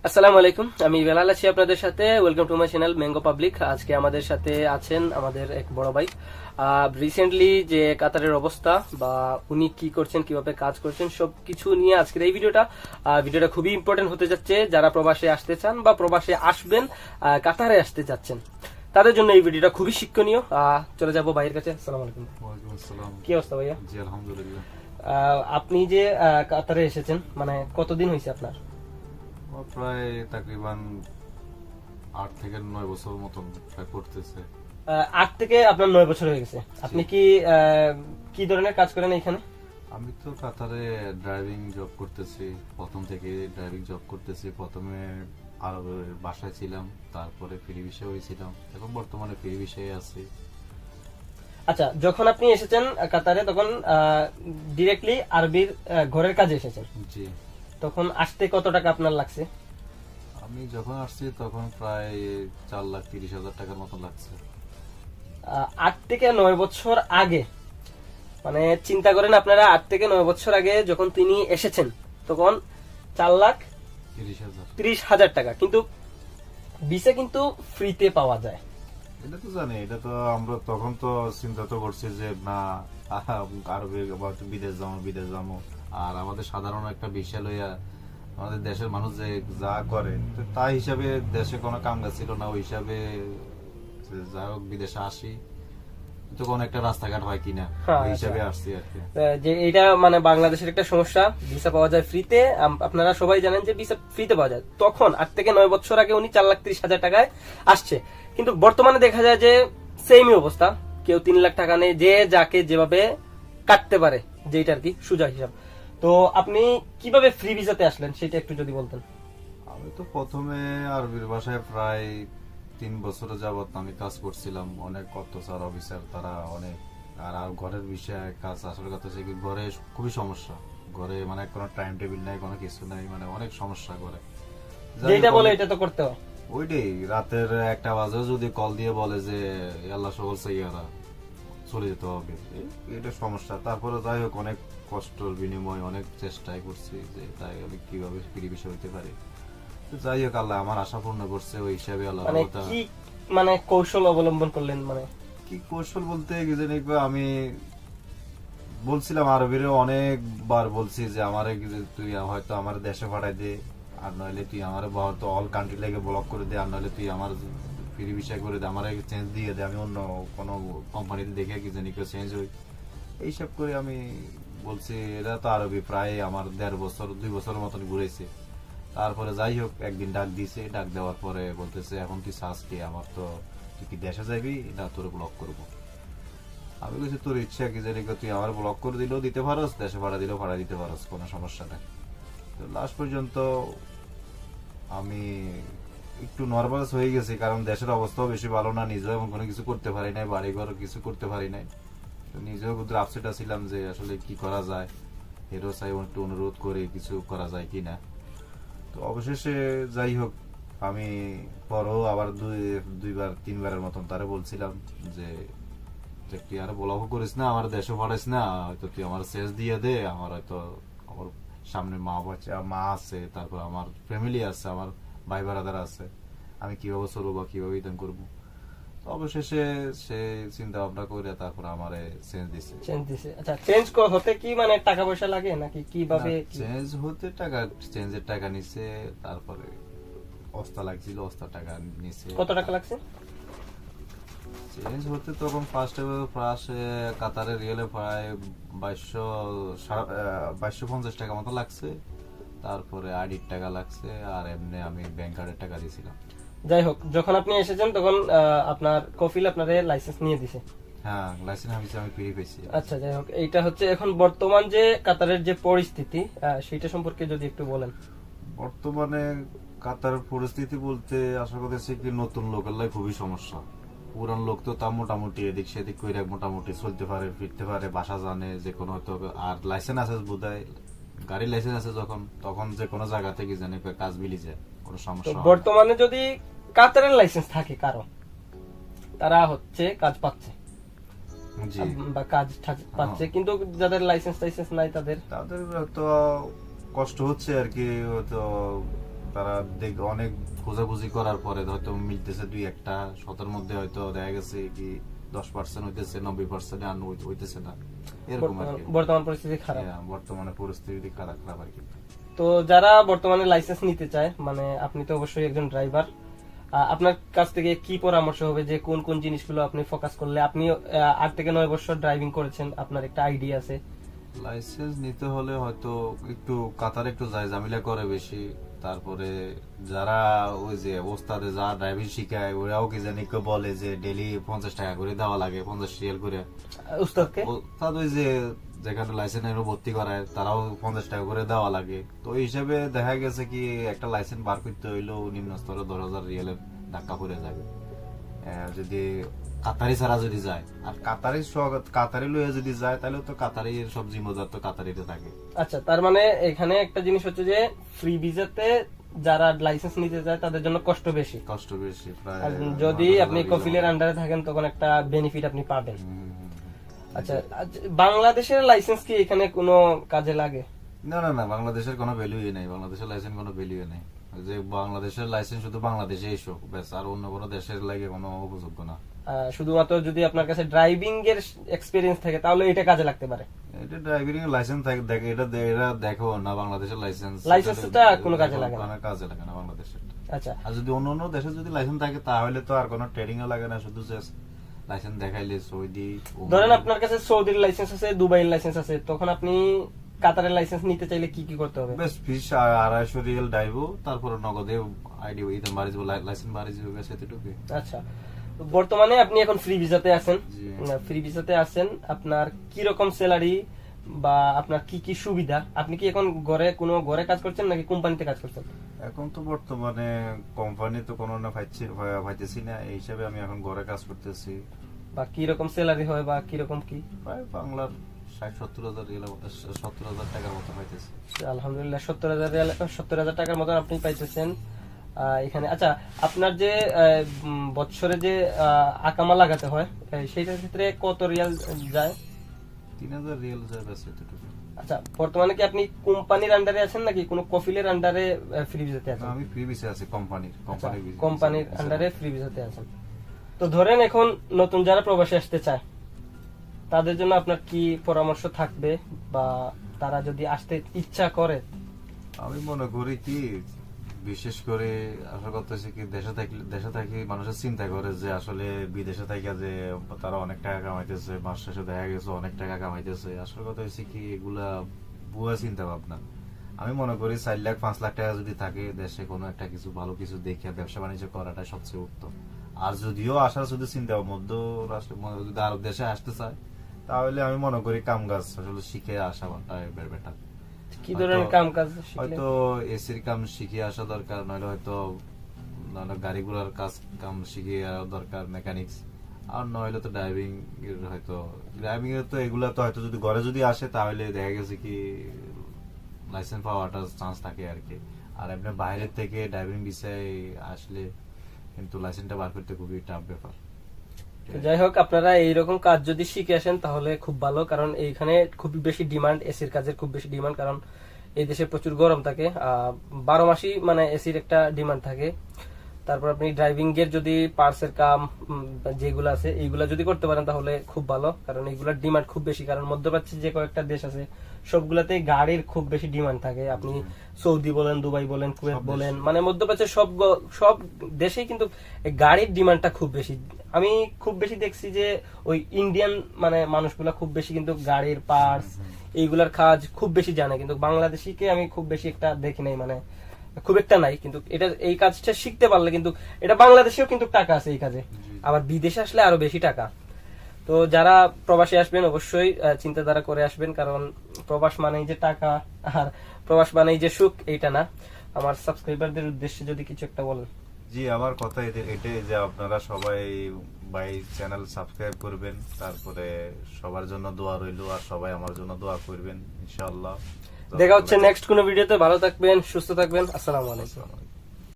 আসসালামু আলাইকুম, আমি বেলাল আছি আপনাদের সাথে। Welcome to my channel mango public. আজকে আমাদের সাথে আছেন আমাদের এক বড় ভাই। রিসেন্টলি যে কাতারের অবস্থা বা উনি কি করছেন, কিভাবে কাজ করছেন, সবকিছু নিয়ে আজকের এই ভিডিওটা খুবই ইম্পর্টেন্ট হতে যাচ্ছে। যারা প্রবাসে আসতে চান বা প্রবাসে আসবেন, কাতারে আসতে যাচ্ছেন, তাদের জন্য এই ভিডিওটা খুবই শিক্ষণীয়। চলে যাবো ভাইয়ের কাছে। আসসালামু আলাইকুম। ওয়ালাইকুম আসসালাম। কি অবস্থা ভাইয়া? জি আলহামদুলিল্লাহ। আপনি যে কাতারে এসেছেন, মানে কতদিন হয়েছে আপনার? আমার প্রায় তাকরিবান 8 থেকে 9 বছর মতন প্রায় করতেছে। 8 থেকে আপনার 9 বছর হয়ে গেছে। আপনি কি কি ধরনের কাজ করেন এখানে? আমি তো কাতারে ড্রাইভিং জব করতেছি, প্রথম থেকে ড্রাইভিং জব করতেছি। প্রথমে আরবের বাসায় ছিলাম, তারপরে ফ্রি ভিসায় হয়েছিলাম, এখন বর্তমানে ফ্রি ভিসায় আছি। আচ্ছা, যখন আপনি এসেছেন কাতারে, তখন ডিরেক্টলি আরবির ঘরের কাজে এসেছেন। জি, তখন আসতে কত টাকা আপনার লাগছে? আমি যখন আসছি তখন প্রায় 4,30,000 টাকার মতো লাগছে। 8 থেকে 9 বছর আগে, মানে চিন্তা করেন আপনারা, 8 থেকে 9 বছর আগে যখন তিনি এসেছেন তখন 4,30,000 টাকা। কিন্তু ভিসা কিন্তু ফ্রিতে পাওয়া যায়। এটা তো জানি, এটা তো আমরা তখন তো চিন্তা তো করছি যে না, আরবে বা বিদেশ যাবো। আর আমাদের সাধারণ একটা বিষয় লইয়া আমাদের দেশের মানুষ যে যা করে, তো তাই হিসাবে দেশে কোনো কাম কাজ ছিল না, ওই হিসাবে যে যাই হোক বিদেশে আসি, তো কোন একটা রাস্তাঘাট হয় কিনা হ্যাঁ, ওই হিসাবে আচ্ছা। আসছি আর কি। যে এটা মানে বাংলাদেশের একটা সমস্যা, ভিসা পাওয়া যায় ফ্রিতে। আপনারা সবাই জানেন যে ভিসা ফ্রিতে পাওয়া যায়। তখন 8 থেকে 9 বছর আগে উনি 4,30,000 টাকায় আসছে। কিন্তু বর্তমানে দেখা যায় যে সেমই অবস্থা, কেউ 3 লাখ টাকা নেই, যে যাকে যেভাবে কাটতে পারে, যেটা আর কি সুজা হিসাব। তো আপনি কিভাবে ফ্রি ভিসাতে আসলেন সেটা একটু যদি বলতেন। আমি তো প্রথমে আরবির ভাষায় প্রায় 3 বছর যাবত আমি কাজ করছিলাম। অনেক অত্যাচার অফিসার তারা অনেক, আর আর ঘরের বিষয়ে কাজ, আসলে কথা হচ্ছে কি ঘরে খুবই সমস্যা। ঘরে মানে কোনো টাইম টেবিল নাই, কোনো কিছু নাই, মানে অনেক সমস্যা করে। যেটা বলে এটা তো করতে হয়। ওইটাই রাতের 1টা বাজে যদি কল দিয়ে বলে যে আল্লাহ সকল সাইয়ারা চলে যেতে হবে, এটা সমস্যা। তারপরে যাই হোক অনেক কষ্টের বিনিময় অনেক চেষ্টাই করছি যে তাই আমি কিভাবে ফ্রি বিষয় হইতে পারি। তো যাই হোক আল্লাহ আমার আশা পূর্ণ করছে, ওই হিসাবে আল্লাহ মানে কি, মানে কৌশল অবলম্বন করলেন? মানে কি কৌশল বলতে কি জানি, আমি বলছিলাম আরবিরে অনেকবার বলছি যে আমারে তুই হয়তো আমার দেশে পাঠাই দে, আর নইলে তুই আমার হয়তো অল কান্ট্রি লেগে ব্লক করে দে, আর নইলে তুই আমার ফ্রি ভিসা করে দে, আমার চেঞ্জ দিয়ে দে, আমি অন্য কোনো কোম্পানিতে দেখে কি জানি কেউ চেঞ্জ হই। এইসব করে আমি বলছি। এরা তো আরবি প্রায় আমার 1.5 বছর 2 বছরের মতন ঘুরেছে। তারপরে যাই হোক একদিন ডাক দিছে, ডাক দেওয়ার পরে বলতেছে এখন তুই চাস কি, আমার তো তুই কি দেশে যাবি না তোর ব্লক করবো। আমি বলছি তোর ইচ্ছা কি জানি, তুই আমার ব্লক করে দিলেও দিতে পারস, দেশে ভাড়া দিলেও ভাড়া দিতে পারস, কোনো সমস্যা নেই। তো লাস্ট পর্যন্ত আমি একটু নার্ভাস হয়ে গেছি, কারণ দেশের অবস্থাও বেশি ভালো না, নিজেও এমন কোনো কিছু করতে পারি নাই, বাড়ি ঘর কিছু করতে পারি নাই। তো নিজেও কিন্তু আপসেট ছিলাম যে আসলে কি করা যায়, এরও চাই একটু অনুরোধ করে কিছু করা যায় কিনা। তো অবশেষে যাই হোক আমি পরও আবার দুইবার তিনবারের মতন তারে বলছিলাম যে যে তুই আর ব্লকও করিস না, আমার দেশও পাঠাইস না, হয়তো তুই আমার শেষ দিয়ে দে, আমার হয়তো আমার সামনে মা আছে, তারপর আমার ফ্যামিলি আছে, আমার ভাই বারাদার আছে, আমি কিভাবে চলবো বা কিভাবে ইনকাম করবো। তো অবশেষে সে চিন্তা ভাবনা করে তারপর আমারে চেঞ্জ দিছে। চেঞ্জ দিছে। আচ্ছা, চেঞ্জ হতে কি মানে টাকা পয়সা লাগে নাকি কিভাবে? চেঞ্জ হতে চেঞ্জের টাকা নিছে, তারপরে অস্তা লাগছিল, অস্তা টাকা নিছে। কত টাকা লাগছে? চেঞ্জ হতে তখন ফার্স্টে কাতারে রিয়েলে প্রায় 2250 টাকা মতো লাগছে। তারপরে আইডির টাকা লাগছে, আর এমনি আমি ব্যাংক কার্ডের টাকা দিয়েছিলাম। যাই হোক, যখন আপনি এসেছেন তখন আপনার কফিল আপনাদের লাইসেন্স নিয়ে দিছে। হ্যাঁ, লাইসেন্স আমি ফ্রি পেয়েছি। আচ্ছা, যাই হোক, এইটা হচ্ছে এখন বর্তমান যে কাতারের যে পরিস্থিতি, সেটা সম্পর্কে যদি একটু বলেন। বর্তমানে কাতার পরিস্থিতি বলতে আশা করতেছি কি নতুন লোকের লাই খুবই সমস্যা। পুরান লোক তো তা মোটামুটি এদিক সেদিক করে মোটামুটি চলতে পারে, ফিরতে পারে, বাসা জানে যে কোনো হয়তো, আর লাইসেন্স আছে বোধহয়, গাড়ির লাইসেন্স আছে যখন তখন যে কোনো জায়গা থেকে জানে কাজ মিলি যায়, কোনো সমস্যা হয় না। বর্তমানে যদি কাতারের লাইসেন্স থাকে কারো, তারা হচ্ছে কাজ পাচ্ছে জি, বা কাজ পাচ্ছে, কিন্তু যাদের লাইসেন্স নাই তাদের তাদের তো কষ্ট হচ্ছে আর কি, তো তারা অনেক খোঁজাখুঁজি করার পরে হয়তো মিলতেছে দুই একটা, শতের মধ্যে হয়তো দেখা গেছে কি 10% হইতেছে, 90% আর হইতেছে না, এরকম আর কি। বর্তমান পরিস্থিতি খারাপ। হ্যাঁ, বর্তমানে পরিস্থিতি খারাপ আর কি। তো যারা বর্তমানে লাইসেন্স নিতে চায়, মানে আপনি তো অবশ্যই একজন ড্রাইভার, আপনার কাছ থেকে কি পরামর্শ হবে যে কোন কোন জিনিসগুলো আপনি ফোকাস করলে, আপনি 8 থেকে 9 বছর ড্রাইভিং করেছেন, আপনার একটা আইডিয়া আছে। লাইসেন্স নিতে হলে হয়তো একটু কাতারে একটু ঝামেলা করে বেশি। তারপরে যারা ওই যে ওস্তাদে যা ড্রাইভিং শিখায় ওরাও কি জানি কেউ বলে যে ডেইলি 50 টাকা করে দেওয়া লাগে, 50 রিয়াল করে। উস্তাদকে ওস্তাদ ওই যে যেখানে লাইসেন্স ভর্তি করায় তারাও 50 টাকা করে দেওয়া লাগে। তো এই হিসাবে দেখা গেছে কি একটা লাইসেন্স বার করতে হইলেও নিম্ন স্তরে 10,000 রিয়ালের ধাক্কা পড়ে যাবে যদি কাতারি ছাড়া যদি যায়। আর কাতারি লয়ে যদি যায় তাহলে তো কাতারির সব জিম্মেদার তো কাতারিতে থাকে। আচ্ছা, তার মানে এখানে একটা জিনিস হচ্ছে যে ফ্রি ভিসাতে যারা লাইসেন্স নিতে চায় তাদের জন্য কষ্ট বেশি। প্রায়। আর যদি আপনি কফিলের আন্ডারে থাকেন তখন একটা বেনিফিট আপনি পাবেন। আচ্ছা, বাংলাদেশের লাইসেন্স কি এখানে কোনো কাজে লাগে? না, বাংলাদেশের কোনো ভ্যালুই নাই, বাংলাদেশের লাইসেন্স কোনো ভ্যালুই নাই। যে বাংলাদেশের লাইসেন্স শুধু বাংলাদেশে এসো ব্যাস, আর অন্য কোনো দেশের লাগে কোনো উপযোগ্য না। শুধুমাত্র যদি আপনার কাছে ড্রাইভিং এর এক্সপেরিয়েন্স থাকে তাহলে এটা কাজে লাগতে পারে। এটা ড্রাইভিং এর লাইসেন্স থাকে, এটা দেখো না, বাংলাদেশের লাইসেন্সটা কোনো কাজে লাগে না, কাজে লাগে না বাংলাদেশের। আচ্ছা, আর যদি অন্য দেশে যদি লাইসেন্স থাকে তাহলে তো আর কোনো ট্রেনিং ও লাগে না, শুধু লাইসেন্স দেখাইলে সৌদি। ধরেন আপনার কাছে সৌদির লাইসেন্স আছে, দুবাইয়ের লাইসেন্স আছে, তখন আপনি কাতারের লাইসেন্স নিতে চাইলে কি কি করতে হবে? বেশ ফিস 250 রিয়াল ডাইবো, তারপর নগদে আইডি ইদাম বাড়ি যাব, লাইসেন্স বাড়ি যাবে, ব্যাস এতটুকুই। আচ্ছা, বর্তমানে আপনি এখন ফ্রি ভিসাতে আছেন। জি। ফ্রি ভিসাতে আছেন, আপনার কি রকম স্যালারি বা আপনার কি কি সুবিধা? আপনি কি এখন ঘরে কাজ করছেন নাকি কোম্পানিতে কাজ করছেন? এখন তো বর্তমানে কোম্পানি তো কোনো না পাইতেছি না, এই হিসাবে আমি এখন ঘরে কাজ করতেছি। বা কি রকম স্যালারি হয় বা কি রকম কি? প্রায় বাংলার 60-70 হাজার রিয়াল, 70,000 টাকার মতো পাইতেছি। আলহামদুলিল্লাহ, 70,000 টাকার মতন আপনি পাইতেছেন এখানে। আচ্ছা, আপনার যে বছরে যে আকামা লাগাতে হয় সেইটার ক্ষেত্রে কত রিয়াল যায়? 3,000 রিয়াল যায়, ব্যাস এতটুকু। আচ্ছা, বর্তমানে কি আপনি কোম্পানির আন্ডারে আছেন নাকি কোনো কফিলের আন্ডারে ফ্রি ভিসাতে আছেন? আমি ফ্রি ভিসা আছি কোম্পানির আন্ডারে ফ্রি ভিসাতে আছেন। তো ধরেন এখন নতুন যারা প্রবাসী আসতে চায় তাদের জন্য আপনার কি পরামর্শ থাকবে, বা তারা যদি আসতে ইচ্ছা করে? আমি মনে করি কি, বিশেষ করে আশা করতেছি কি দেশে থাকি মানুষের চিন্তা করে যে আসলে বিদেশে থাকা যে তারা অনেক টাকা কামাইতেছে, মাস শেষে দেখা গেছে অনেক টাকা কামাইতেছে। আসল কথা হচ্ছে কি, এগুলা ভুয়া চিন্তা ভাবনা। আমি মনে করি 4 লাখ 5 লাখ টাকা যদি থাকে দেশে, কোনো একটা কিছু ভালো কিছু দেখে ব্যবসা বাণিজ্য করাটা সবচেয়ে উত্তম। আর যদিও আসার শুধু চিন্তা মধ্য রাষ্ট্র যদি আরব দেশে আসতে চায় তাহলে আমি মনে করি কাম কাজ আসলে শিখে আসাটাই বেটার। কি ধরনের কাম কাজ? হয়তো এসির কাম শিখে আসা দরকার, নইলে হয়তো গাড়ি ঘোড়ার কাম শিখে দরকার, মেকানিক্স। আর নইলে তো ড্রাইভিং এর তো এগুলা তো হয়তো যদি ঘরে যদি আসে তাহলে দেখা গেছে কি লাইসেন্স পাওয়াটা চান্স থাকে আর কি। আর এমনি বাইরের থেকে ড্রাইভিং বিষয়ে আসলে কিন্তু লাইসেন্সটা বার করতে খুবই টাফ ব্যাপার। যাই হোক, আপনারা এইরকম কাজ যদি শিখে আসেন তাহলে খুব ভালো, কারণ এইখানে খুব বেশি ডিমান্ড, এসির কাজের খুব বেশি ডিমান্ড, কারণ এই দেশে প্রচুর গরম থাকে, 12 মাসই মানে এসির একটা ডিমান্ড থাকে। তারপর আপনি ড্রাইভিং এর যদি পার্টসের কাম যেগুলো আছে এইগুলা যদি করতে পারেন তাহলে খুব ভালো, কারণ এইগুলোর ডিমান্ড খুব বেশি। কারণ মধ্যপ্রাচ্যে যে কয়েকটা দেশ আছে সবগুলাতে গাড়ির খুব বেশি ডিমান্ড থাকে। আপনি সৌদি বলেন, দুবাই বলেন, কুয়েত বলেন, মানে মধ্যপ্রাচ্যের সব দেশেই কিন্তু গাড়ির ডিমান্ডটা খুব বেশি। আমি খুব বেশি দেখছি যে ওই ইন্ডিয়ান মানে মানুষগুলা খুব বেশি কিন্তু গাড়ির পার্টস এইগুলার কাজ খুব বেশি জানে, কিন্তু বাংলাদেশিকে আমি খুব বেশি একটা দেখি নাই, মানে খুব একটা নাই। কিন্তু এটা এই কাজটা শিখতে পারলে কিন্তু এটা বাংলাদেশেও কিন্তু টাকা আছে এই কাজে, আবার বিদেশে আসলে আরো বেশি টাকা। তো যারা প্রবাসী আসবেন অবশ্যই চিন্তাধারা করে আসবেন, কারণ প্রবাস মানেই যে টাকা আর প্রবাস মানেই যে সুখ এইটা না। আমার সাবস্ক্রাইবারদের উদ্দেশ্যে যদি কিছু একটা বলেন। জি, আমার কথা এটাই যে আপনারা সবাই চ্যানেল সাবস্ক্রাইব করবেন, তারপরে সবার জন্য দোয়া রইলো, আর সবাই আমার জন্য দোয়া করবেন ইনশাআল্লাহ। দেখা হচ্ছে নেক্সট কোনো ভিডিওতে। ভালো থাকবেন, সুস্থ থাকবেন। আসসালামু আলাইকুম।